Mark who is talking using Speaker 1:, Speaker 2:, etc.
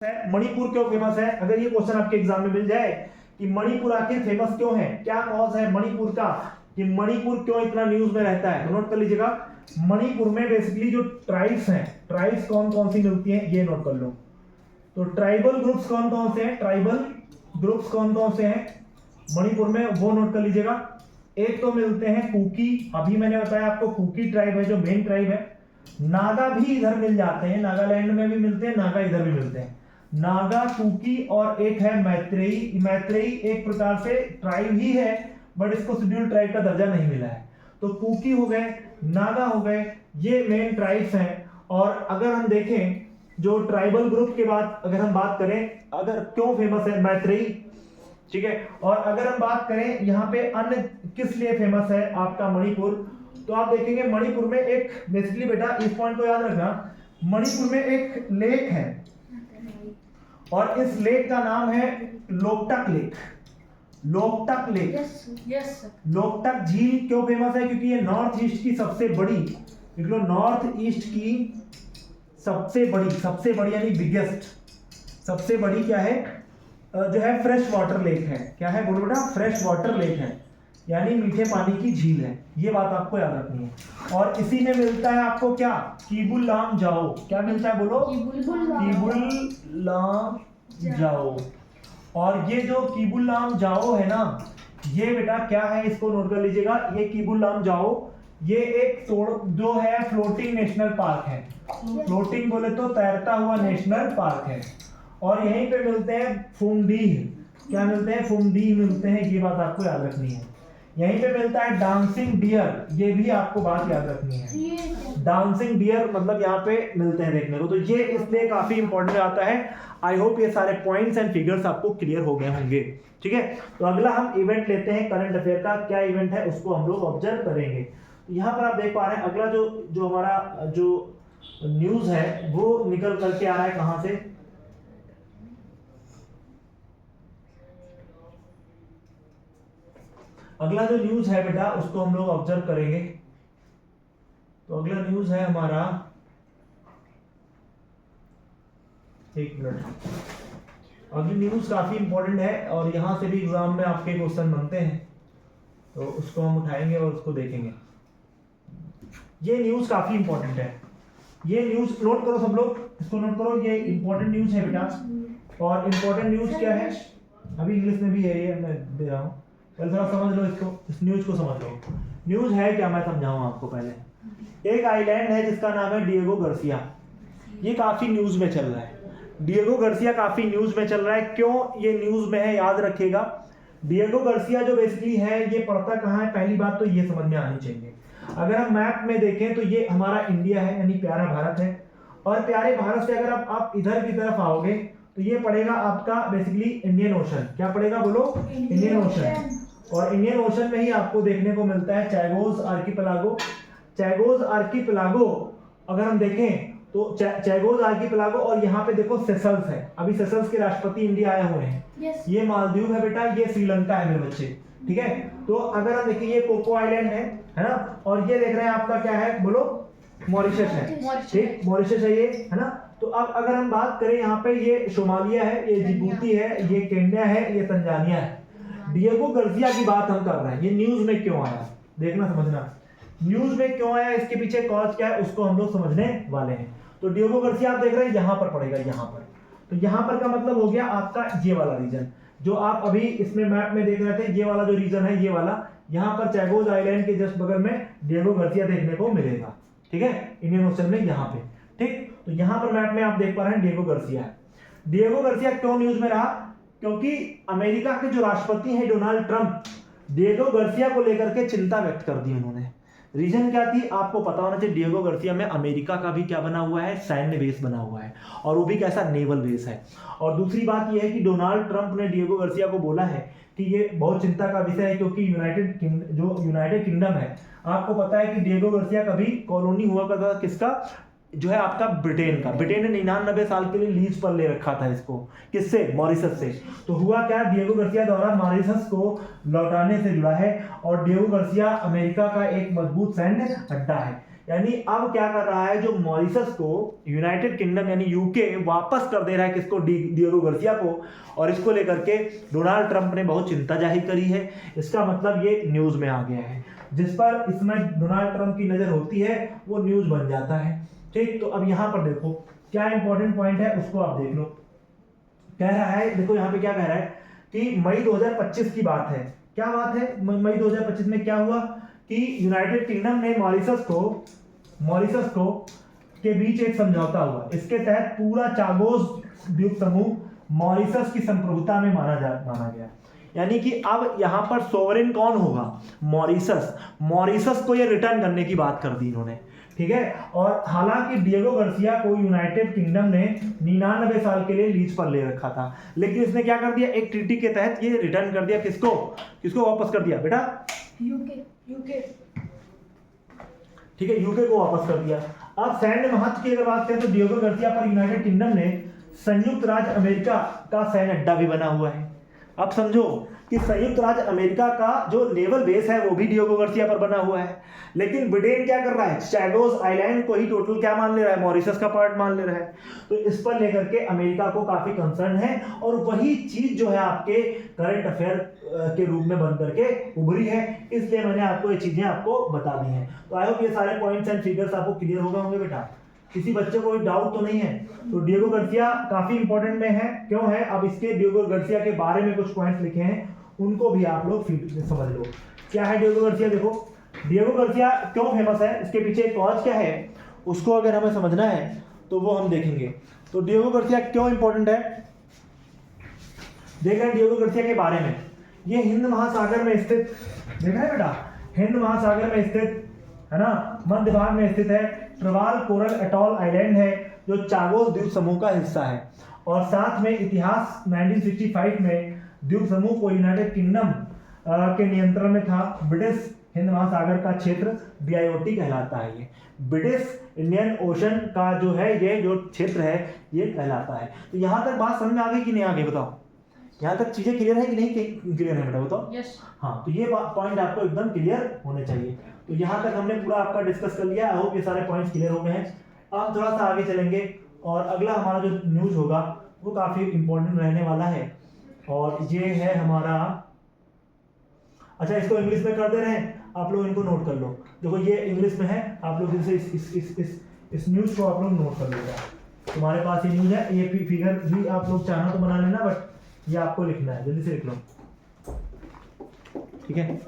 Speaker 1: है मणिपुर क्यों फेमस है? अगर ये क्वेश्चन आपके एग्जाम में मिल जाए कि मणिपुर आखिर फेमस क्यों है, क्या कॉज है मणिपुर का, कि मणिपुर क्यों इतना न्यूज में रहता है, तो नोट कर लीजिएगा। मणिपुर में बेसिकली जो ट्राइब्स हैं, ट्राइब्स कौन कौन सी मिलती हैं ये नोट कर लो। तो ट्राइबल ग्रुप्स कौन कौन से हैं, ट्राइबल ग्रुप्स कौन कौन से हैं मणिपुर में, वो नोट कर लीजिएगा। एक तो मिलते हैं कुकी, अभी मैंने बताया आपको कुकी ट्राइब है जो मेन ट्राइब है। नागा भी इधर मिल जाते हैं, नागालैंड में भी मिलते हैं, नागा इधर भी मिलते हैं। नागा, कुकी और एक है मैत्रेयी। मैत्रेयी एक प्रकार से ट्राइब ही है बट इसको शेड्यूल्ड ट्राइब का दर्जा नहीं मिला है। तो कुकी हो गए, नागा हो गए, ये मेन ट्राइब्स हैं। और अगर हम देखें जो ट्राइबल ग्रुप के बाद अगर हम बात करें, अगर क्यों फेमस है मैत्रेयी, ठीक है। और अगर हम बात करें यहाँ पे अन्य किस लिए फेमस है आपका मणिपुर, तो आप देखेंगे मणिपुर में एक बेसिकली बेटा इस पॉइंट को याद रखना, मणिपुर में एक लेक है और इस लेक का नाम है Loktak lake. Loktak lake,
Speaker 2: yes
Speaker 1: Loktak झील क्यों फेमस है? क्योंकि ये नॉर्थ ईस्ट की सबसे बड़ी, देख लो नॉर्थ ईस्ट की सबसे बड़ी यानी बिगेस्ट, सबसे बड़ी क्या है जो है फ्रेश वाटर लेक है। क्या है बोलो बेटा? फ्रेश वाटर लेक है यानी मीठे पानी की झील है, ये बात आपको याद रखनी है। और इसी में मिलता है आपको क्या, कीबुल लामजाओ। क्या मिलता है बोलो? कीबुल लामजाओ। और ये जो कीबुल लामजाओ है ना, ये बेटा क्या है इसको नोट कर लीजिएगा। ये कीबुल लामजाओ ये एक जो है फ्लोटिंग नेशनल पार्क है। फ्लोटिंग बोले तो तैरता हुआ नेशनल पार्क है। और यहीं पे मिलते हैं फुमडीह। क्या मिलते हैं? फुमडीह मिलते हैं, ये बात आपको याद रखनी है। यहीं पे मिलता है डांसिंग डियर, ये भी आपको बात याद रखनी है। डांसिंग डियर मतलब यहाँ पे मिलते हैं देखने को, तो ये इसलिए काफी इंपॉर्टेंट आता है। आई होप ये सारे पॉइंट्स एंड फिगर्स आपको क्लियर हो गए होंगे, ठीक है। तो अगला हम इवेंट लेते हैं करंट अफेयर का। क्या इवेंट है उसको हम लोग ऑब्जर्व करेंगे। तो यहाँ पर आप देख पा रहे हैं अगला जो हमारा जो न्यूज है वो निकल करके आ रहा है कहां से, अगला जो न्यूज है बेटा उसको हम लोग ऑब्जर्व करेंगे। तो अगला न्यूज है हमारा, एक मिनट, अगली न्यूज काफी इंपॉर्टेंट है और यहां से भी एग्जाम में आपके क्वेश्चन बनते हैं, तो उसको हम उठाएंगे और उसको देखेंगे। ये न्यूज काफी इंपॉर्टेंट है, ये न्यूज नोट करो सब लोग, इसको नोट करो, ये इंपॉर्टेंट न्यूज है बेटा। और इंपॉर्टेंट न्यूज क्या है, अभी इंग्लिश में भी है ये मैं दे रहा हूं, पहले थोड़ा समझ लो इसको, इस न्यूज को समझ लो। न्यूज है क्या मैं समझाऊं आपको पहले। एक आइलैंड है जिसका नाम है डिएगो गार्सिया, ये काफी न्यूज में चल रहा है। डिएगो गार्सिया काफी न्यूज में चल रहा है, क्यों ये न्यूज में है याद रखिएगा। डिएगो गार्सिया जो बेसिकली है ये पड़ता कहाँ है, पहली बात तो ये समझ में आनी चाहिए। अगर हम मैप में देखें तो ये हमारा इंडिया है यानी प्यारा भारत है, और प्यारे भारत से अगर आप इधर की तरफ आओगे तो ये पड़ेगा आपका बेसिकली इंडियन ओशन। क्या पड़ेगा बोलो? Indian ocean. और इंडियन ओशन में ही आपको देखने को मिलता है चैगोस आर्किपेलागो। चैगोस आर्किपेलागो अगर हम देखें तो चैगोस आर्किपेलागो, और यहाँ पे देखो सेशल्स है, अभी सेशल्स के राष्ट्रपति इंडिया आए हुए हैं। ये मालदीव है बेटा, ये श्रीलंका है मेरे बच्चे, ठीक है। तो अगर हम देखिए ये कोको आइलैंड है ना, और ये देख रहे हैं आपका क्या है बोलो? मॉरिशस है, ठीक, मॉरिशस है ये, है ना। तो अब अगर हम बात करें यहाँ पे ये सोमालिया है, ये जिबूती है, ये केन्या है, ये तंजानिया है। डिएगो गार्सिया की बात हम कर रहे हैं, ये न्यूज में क्यों आया देखना समझना, न्यूज में क्यों आया, इसके पीछे कॉज क्या है उसको हम लोग समझने वाले हैं। तो डिएगो गार्सिया आप देख रहे हैं यहाँ पर पड़ेगा, यहाँ पर, तो यहाँ पर का मतलब हो गया आपका ये वाला रीजन जो आप अभी इसमें मैप में देख रहे थे, ये वाला जो रीजन है ये वाला, यहाँ पर चैगोस आइलैंड के जस्ट बगल में डिएगो गार्सिया देखने को मिलेगा, ठीक है, इंडियन ओशन में यहाँ पे, ठीक। तो यहाँ पर मैप में आप देख पा रहे हैं डिएगो गार्सिया है। डिएगो गार्सिया क्यों न्यूज में रहा? क्योंकि अमेरिका के जो राष्ट्रपति हैं डोनाल्ड ट्रंप, डिएगो गार्सिया को लेकर के चिंता व्यक्त कर दी उन्होंने। रीजन क्या थी आपको पता होना चाहिए। डिएगो गार्सिया में अमेरिका का भी क्या बना हुआ है, सैन्य बेस बना हुआ है, और वो भी कैसा, नेवल बेस है। और दूसरी बात यह है कि डोनाल्ड ट्रंप ने डिएगो गार्सिया को बोला है कि ये बहुत चिंता का विषय है, क्योंकि यूनाइटेड किंगडम है, आपको पता है कि डिएगो गार्सिया कभी कॉलोनी हुआ करता था किसका, जो है आपका ब्रिटेन का। ब्रिटेन ने 99 साल के लिए लीज पर ले रखा था इसको, किससे? मॉरिशस से। तो हुआ क्या, डिएगो गार्सिया द्वारा मॉरिशस को लौटाने से जुड़ा है, और डिएगो गार्सिया अमेरिका का एक मजबूत सैन्य अड्डा है। यानी अब क्या कर रहा है, जो मॉरिशस को यूनाइटेड किंगडम यानी यूके वापस कर दे रहा है किसको, डिएगो गार्सिया को। और इसको लेकर के डोनाल्ड ट्रंप ने बहुत चिंता जाहिर करी है। इसका मतलब ये न्यूज में आ गया है, जिस पर इसमें डोनाल्ड ट्रंप की नजर होती है वो न्यूज बन जाता है। ठीक, तो अब यहाँ पर देखो क्या इंपॉर्टेंट पॉइंट है, उसको आप देख लो। कह रहा है, देखो यहाँ पे क्या कह रहा है कि मई 2025 की बात है। क्या बात है, मई 2025 में क्या हुआ कि यूनाइटेड किंगडम ने मॉरिशस को के बीच एक समझौता हुआ। इसके तहत पूरा चागोस द्वीप समूह मॉरिशस की संप्रभुता में माना गया। यानी कि अब यहाँ पर सोवरेन कौन होगा, मॉरिशस को ये रिटर्न करने की बात कर दी इन्होंने। ठीक है, और हालांकि डिएगो गार्सिया को यूनाइटेड किंगडम ने 99 साल के लिए लीज पर ले रखा था, लेकिन इसने क्या कर दिया, एक ट्रीटी के तहत ये रिटर्न कर दिया। किसको वापस कर दिया बेटा, यूके। ठीक है, यूके को वापस कर दिया। अब सैन्य महत्व की अगर बात करें तो डिएगो गार्सिया पर यूनाइटेड किंगडम ने संयुक्त राज्य अमेरिका का सैन्य अड्डा भी बना हुआ है। अब समझो कि संयुक्त राज्य अमेरिका का जो नेवल बेस है वो भी डिएगो गार्सिया पर बना हुआ है, लेकिन ब्रिटेन क्या कर रहा है, चैगोस आइलैंड को ही टोटल क्या मान ले रहा है, मॉरिशस का पार्ट मान ले रहा है। तो इस पर लेकर के अमेरिका को काफी कंसर्न है, और वही चीज जो है आपके करंट अफेयर के रूप में बन करके उभरी है, इसलिए मैंने आपको ये चीजें आपको बता दी हैं। तो आई होप ये सारे पॉइंट्स एंड फिगर्स आपको क्लियर हो गए होंगे बेटा, किसी बच्चे को कोई डाउट तो नहीं है। तो डिएगो गार्सिया काफी इंपॉर्टेंट में है, क्यों है, अब इसके डिएगो गार्सिया के बारे में कुछ पॉइंट्स लिखे हैं, उनको भी आप लोग समझ लो। क्या है डिएगो गार्सिया, देखो डिएगो गार्सिया क्यों फेमस है, इसके पीछे कॉज क्या है, उसको अगर हमें समझना है तो वो हम देखेंगे। तो डिएगो गार्सिया क्यों इंपॉर्टेंट है, देख रहे हैं डिएगो गार्सिया के बारे में। ये हिंद महासागर में स्थित, देखा है बेटा, हिंद महासागर में स्थित है ना, मध्य भाग में स्थित है। ट्रवाल कोरल एटॉल आइलैंड है जो चागोस द्वीप समूह का हिस्सा है, और साथ में इतिहास 1965 में द्वीप समूह को यूनाइटेड किंगडम के नियंत्रण में था। ब्रिटिश हिंद महासागर का क्षेत्र BIOT कहलाता है। ये ब्रिटिश इंडियन ओशन का जो है, ये जो क्षेत्र है ये कहलाता है। तो यहाँ तक बात समझ में आ गई कि नहीं आ गई, बताओ, यहाँ तक चीजें क्लियर है कि नहीं क्लियर है बेटा, बताओ।
Speaker 2: यस।
Speaker 1: हाँ, तो ये पॉइंट आपको एकदम क्लियर होने चाहिए। तो यहाँ तक हमने पूरा आपका डिस्कस कर लिया। आई होप ये सारे पॉइंट्स क्लियर हो गए हैं। अब थोड़ा सा आगे चलेंगे, और अगला हमारा जो न्यूज होगा वो काफी इंपॉर्टेंट रहने वाला है, और ये है हमारा, अच्छा इसको इंग्लिश में कर दे रहे हैं, आप लोग इनको नोट कर लो। देखो ये इंग्लिश में है, आप लोग जैसे इस न्यूज को आप लोग नोट कर लीजिए। तुम्हारे पास ये न्यूज है, ये फिगर भी आप लोग चाहो तो बना लेना, बट ये आपको लिखना है, जल्दी से लिख लो, ठीक है।